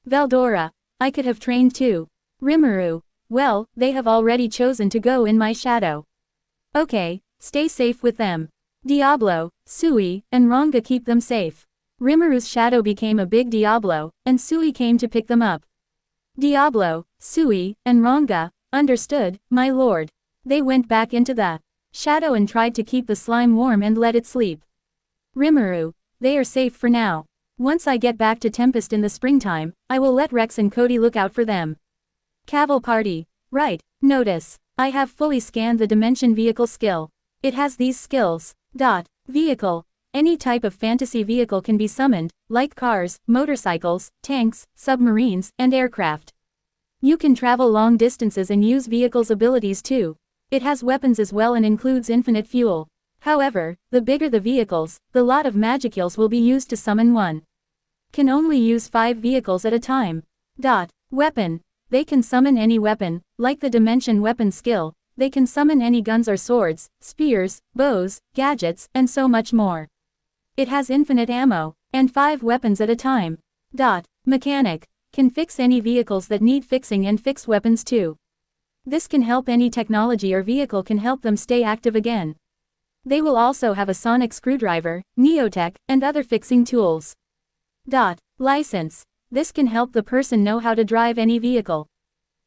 Veldora, I could have trained two. Rimuru, well, they have already chosen to go in my shadow. Okay, stay safe with them. Diablo, Sui, and Ranga keep them safe. Rimuru's shadow became a big Diablo, and Sui came to pick them up. Diablo, Sui, and Ranga, understood, my lord. They went back into the shadow and tried to keep the slime warm and let it sleep. Rimuru, they are safe for now. Once I get back to Tempest in the springtime, I will let Rex and Cody look out for them. Cavil Party, right, notice, I have fully scanned the Dimension Vehicle skill. It has these skills. Vehicle, any type of fantasy vehicle can be summoned, like cars, motorcycles, tanks, submarines, and aircraft. You can travel long distances and use vehicles' abilities too. It has weapons as well and includes infinite fuel. However, the bigger the vehicles, the lot of magicals will be used to summon one. Can only use 5 vehicles at a time. Weapon. They can summon any weapon, like the Dimension Weapon skill. They can summon any guns or swords, spears, bows, gadgets, and so much more. It has infinite ammo, and 5 weapons at a time. Mechanic. Can fix any vehicles that need fixing and fix weapons too. This can help any technology or vehicle can help them stay active again. They will also have a sonic screwdriver, neotech, and other fixing tools. License. This can help the person know how to drive any vehicle.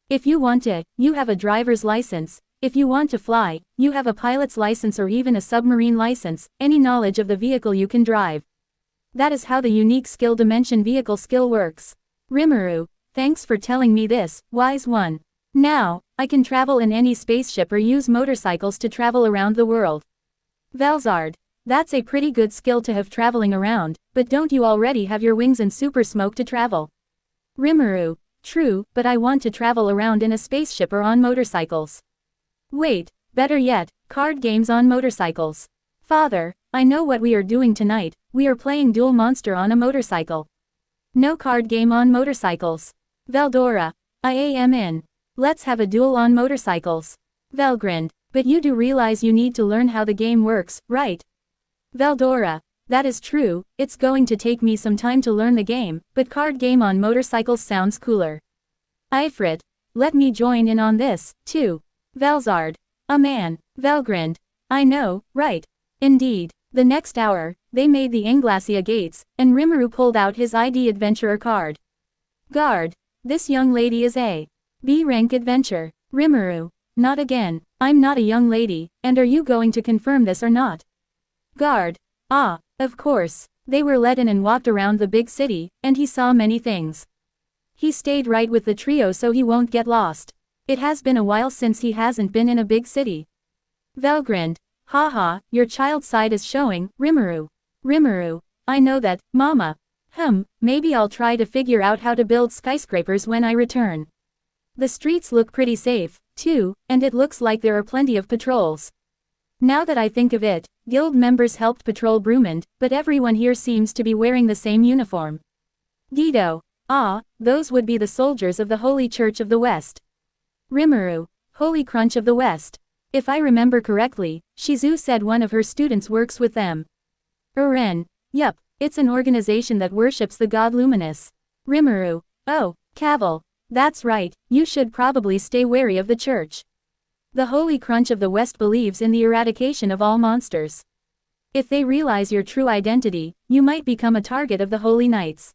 If you want to, you have a driver's license. If you want to fly, you have a pilot's license or even a submarine license, any knowledge of the vehicle you can drive. That is how the unique skill dimension vehicle skill works. Rimuru, thanks for telling me this, wise one. Now, I can travel in any spaceship or use motorcycles to travel around the world. Velzard, that's a pretty good skill to have traveling around, but don't you already have your wings and super smoke to travel? Rimuru, true, but I want to travel around in a spaceship or on motorcycles. Wait, better yet, card games on motorcycles. Father, I know what we are doing tonight, we are playing Duel Monster on a motorcycle. No card game on motorcycles. Veldora, I am in. Let's have a duel on motorcycles. Velgrind, but you do realize you need to learn how the game works, right? Veldora, that is true, it's going to take me some time to learn the game, but card game on motorcycles sounds cooler. Ifrit, let me join in on this, too. Velzard, a man. Velgrind, I know, right. Indeed. The next hour, they made the Inglacia gates, and Rimuru pulled out his ID adventurer card. Guard, this young lady is a B rank adventure. Rimuru, not again, I'm not a young lady, and are you going to confirm this or not? Guard, of course. They were let in and walked around the big city, and he saw many things. He stayed right with the trio so he won't get lost. It has been a while since he hasn't been in a big city. Velgrind, haha, your child side is showing, Rimuru. Rimuru, I know that, mama. Maybe I'll try to figure out how to build skyscrapers when I return. The streets look pretty safe, too, and it looks like there are plenty of patrols. Now that I think of it, guild members helped patrol Brumond, but everyone here seems to be wearing the same uniform. Guido, those would be the soldiers of the Holy Church of the West. Rimuru, Holy Crunch of the West. If I remember correctly, Shizu said one of her students works with them. Uren, yup, it's an organization that worships the god Luminous. Rimuru, oh, Cavil, that's right, you should probably stay wary of the church. The Holy Crunch of the West believes in the eradication of all monsters. If they realize your true identity, you might become a target of the Holy Knights.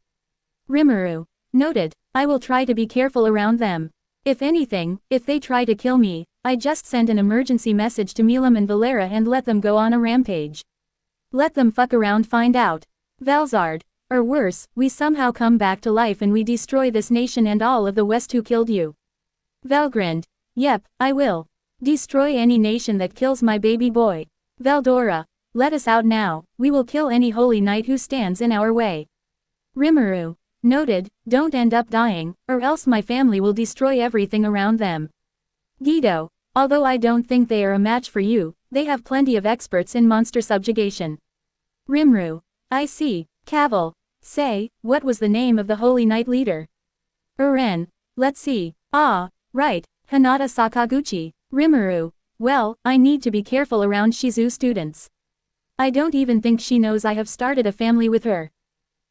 Rimuru, noted, I will try to be careful around them. If anything, if they try to kill me, I just send an emergency message to Milam and Valera and let them go on a rampage. Let them fuck around, find out. Velzard, or worse, we somehow come back to life and we destroy this nation and all of the West who killed you. Velgrind, yep, I will. Destroy any nation that kills my baby boy. Veldora, let us out now, we will kill any holy knight who stands in our way. Rimuru, noted, don't end up dying, or else my family will destroy everything around them. Guido, although I don't think they are a match for you, they have plenty of experts in monster subjugation. Rimuru, I see. Cavil, say, what was the name of the holy knight leader? Uren, let's see. Right, Hinata Sakaguchi. Rimuru, well, I need to be careful around Shizu students. I don't even think she knows I have started a family with her.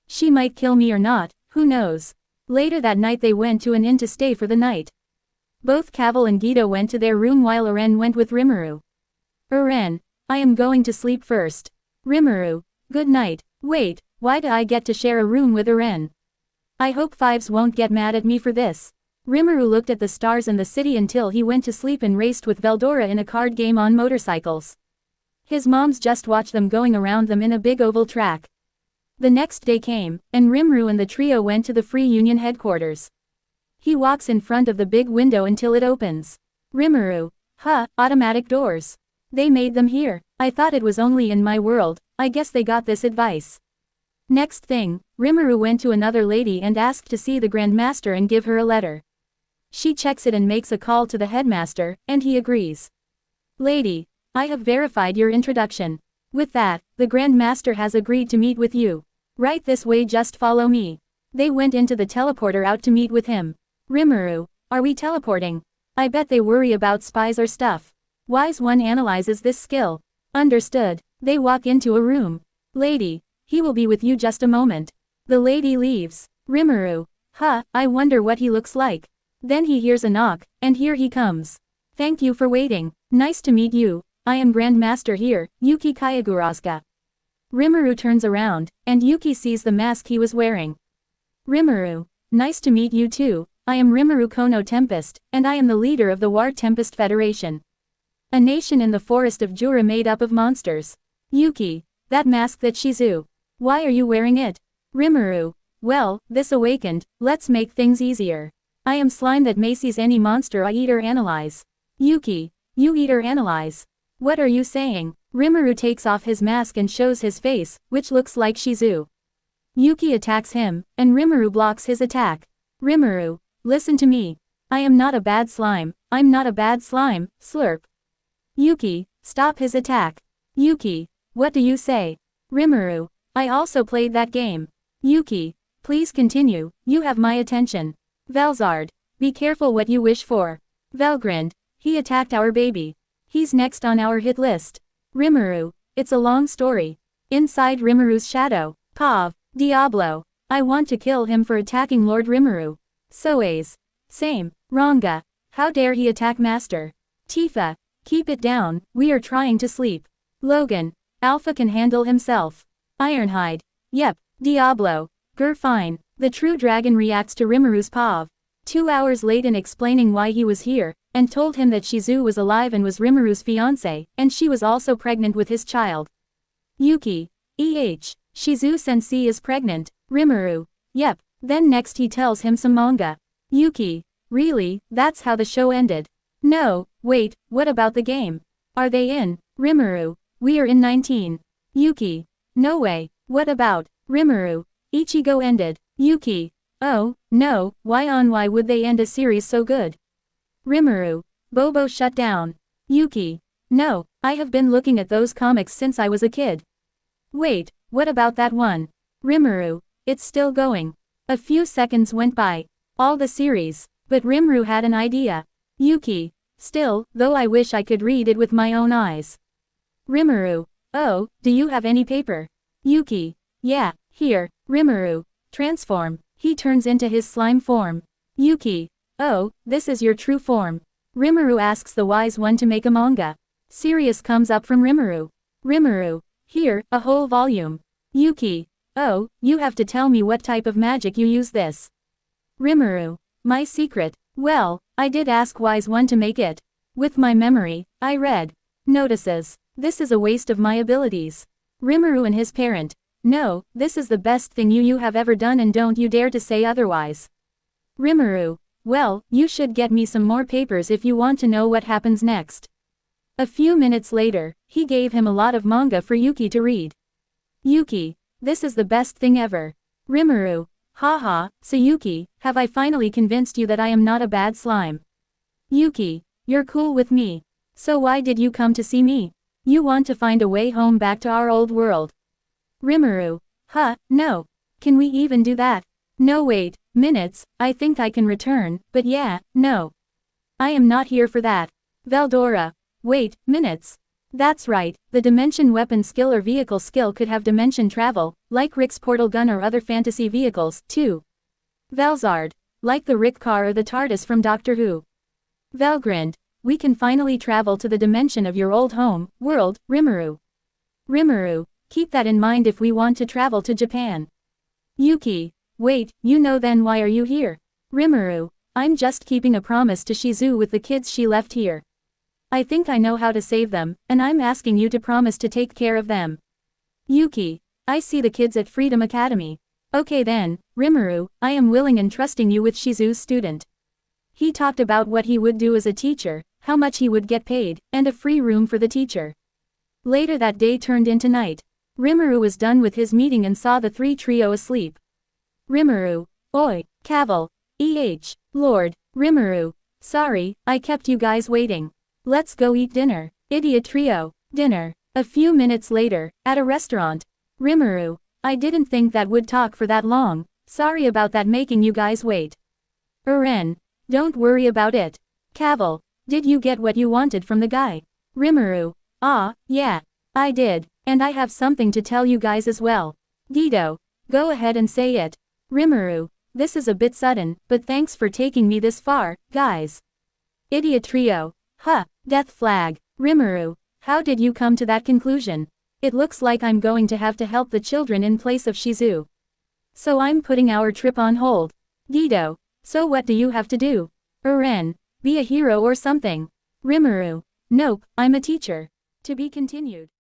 She might kill me or not, who knows. Later that night they went to an inn to stay for the night. Both Cavil and Guido went to their room while Uren went with Rimuru. Uren, I am going to sleep first. Rimuru, good night. Wait, why do I get to share a room with Uren? I hope Fives won't get mad at me for this. Rimuru looked at the stars and the city until he went to sleep and raced with Veldora in a card game on motorcycles. His moms just watched them going around them in a big oval track. The next day came, and Rimuru and the trio went to the Free Union headquarters. He walks in front of the big window until it opens. Rimuru, automatic doors. They made them here. I thought it was only in my world, I guess they got this advice. Next thing, Rimuru went to another lady and asked to see the Grandmaster and give her a letter. She checks it and makes a call to the headmaster, and he agrees. Lady, I have verified your introduction. With that, the Grandmaster has agreed to meet with you. Right this way, just follow me. They went into the teleporter out to meet with him. Rimuru, are we teleporting? I bet they worry about spies or stuff. Wise one analyzes this skill. Understood. They walk into a room. Lady, he will be with you just a moment. The lady leaves. Rimuru, I wonder what he looks like. Then he hears a knock, and here he comes. Thank you for waiting. Nice to meet you. I am Grandmaster here, Yuki Kayaguraska. Rimuru turns around, and Yuki sees the mask he was wearing. Rimuru. Nice to meet you too. I am Rimuru Kono Tempest, and I am the leader of the War Tempest Federation. A nation in the forest of Jura made up of monsters. Yuki. That mask that Shizu. Why are you wearing it? Rimuru. Well, this awakened, let's make things easier. I am slime that may seize any monster I eat or analyze. Yuki. You eat or analyze. What are you saying? Rimuru takes off his mask and shows his face, which looks like Shizu. Yuki attacks him, and Rimuru blocks his attack. Rimuru. Listen to me. I am not a bad slime, I'm not a bad slime, slurp. Yuki. Stop his attack. Yuki. What do you say? Rimuru. I also played that game. Yuki. Please continue, you have my attention. Velzard. Be careful what you wish for. Velgrind. He attacked our baby. He's next on our hit list. Rimuru. It's a long story. Inside Rimuru's shadow. Pav. Diablo. I want to kill him for attacking Lord Rimuru. Soaze. Same. Ranga. How dare he attack Master? Tifa. Keep it down, we are trying to sleep. Logan. Alpha can handle himself. Ironhide. Yep. Diablo. Fine. The true dragon reacts to Rimuru's Pav. 2 hours late in explaining why he was here, and told him that Shizu was alive and was Rimuru's fiancé, and she was also pregnant with his child. Yuki. Shizu sensei is pregnant. Rimuru. Yep. Then next he tells him some manga. Yuki. Really, that's how the show ended. No, wait, what about the game? Are they in? Rimuru. We are in 19. Yuki. No way, what about? Rimuru. Ichigo ended. Yuki. Oh, no, why would they end a series so good? Rimuru. Bobo shut down. Yuki. No, I have been looking at those comics since I was a kid. Wait, what about that one? Rimuru. It's still going. A few seconds went by. All the series. But Rimuru had an idea. Yuki. Still, though I wish I could read it with my own eyes. Rimuru. Oh, do you have any paper? Yuki. Yeah, here. Rimuru. Transform. He turns into his slime form. Yuki. Oh, this is your true form. Rimuru asks the wise one to make a manga. Sirius comes up from Rimuru. Rimuru. Here, a whole volume. Yuki. Oh, you have to tell me what type of magic you use this. Rimuru. My secret. Well, I did ask wise one to make it. With my memory, I read. Notices. This is a waste of my abilities. Rimuru and his parent. No, this is the best thing you have ever done and don't you dare to say otherwise. Rimuru. Well, you should get me some more papers if you want to know what happens next. A few minutes later, he gave him a lot of manga for Yuki to read. Yuki. This is the best thing ever. Rimuru. Haha, so Yuki, have I finally convinced you that I am not a bad slime? Yuki. You're cool with me. So why did you come to see me? You want to find a way home back to our old world. Rimuru. No. Can we even do that? No wait, minutes, I think I can return, but yeah, no. I am not here for that. Veldora. Wait, minutes. That's right, the dimension weapon skill or vehicle skill could have dimension travel, like Rick's portal gun or other fantasy vehicles, too. Velzard. Like the Rick car or the TARDIS from Doctor Who. Velgrind. We can finally travel to the dimension of your old home, world, Rimuru. Rimuru. Keep that in mind if we want to travel to Japan. Yuki. Wait, you know then why are you here? Rimuru. I'm just keeping a promise to Shizu with the kids she left here. I think I know how to save them, and I'm asking you to promise to take care of them. Yuki. I see the kids at Freedom Academy. Okay then, Rimuru, I am willing and trusting you with Shizu's student. He talked about what he would do as a teacher, how much he would get paid, and a free room for the teacher. Later that day turned into night. Rimuru was done with his meeting and saw the three trio asleep. Rimuru. Oi, Cavil. Lord. Rimuru. Sorry, I kept you guys waiting. Let's go eat dinner. Idiot trio. Dinner. A few minutes later, at a restaurant. Rimuru. I didn't think that would talk for that long. Sorry about that making you guys wait. Eren. Don't worry about it. Cavil. Did you get what you wanted from the guy? Rimuru. Yeah. I did. And I have something to tell you guys as well. Dido. Go ahead and say it. Rimuru. This is a bit sudden, but thanks for taking me this far, guys. Idiot trio. Huh, death flag. Rimuru, how did you come to that conclusion? It looks like I'm going to have to help the children in place of Shizu. So I'm putting our trip on hold. Guido, so what do you have to do? Eren, be a hero or something. Rimuru, nope, I'm a teacher. To be continued.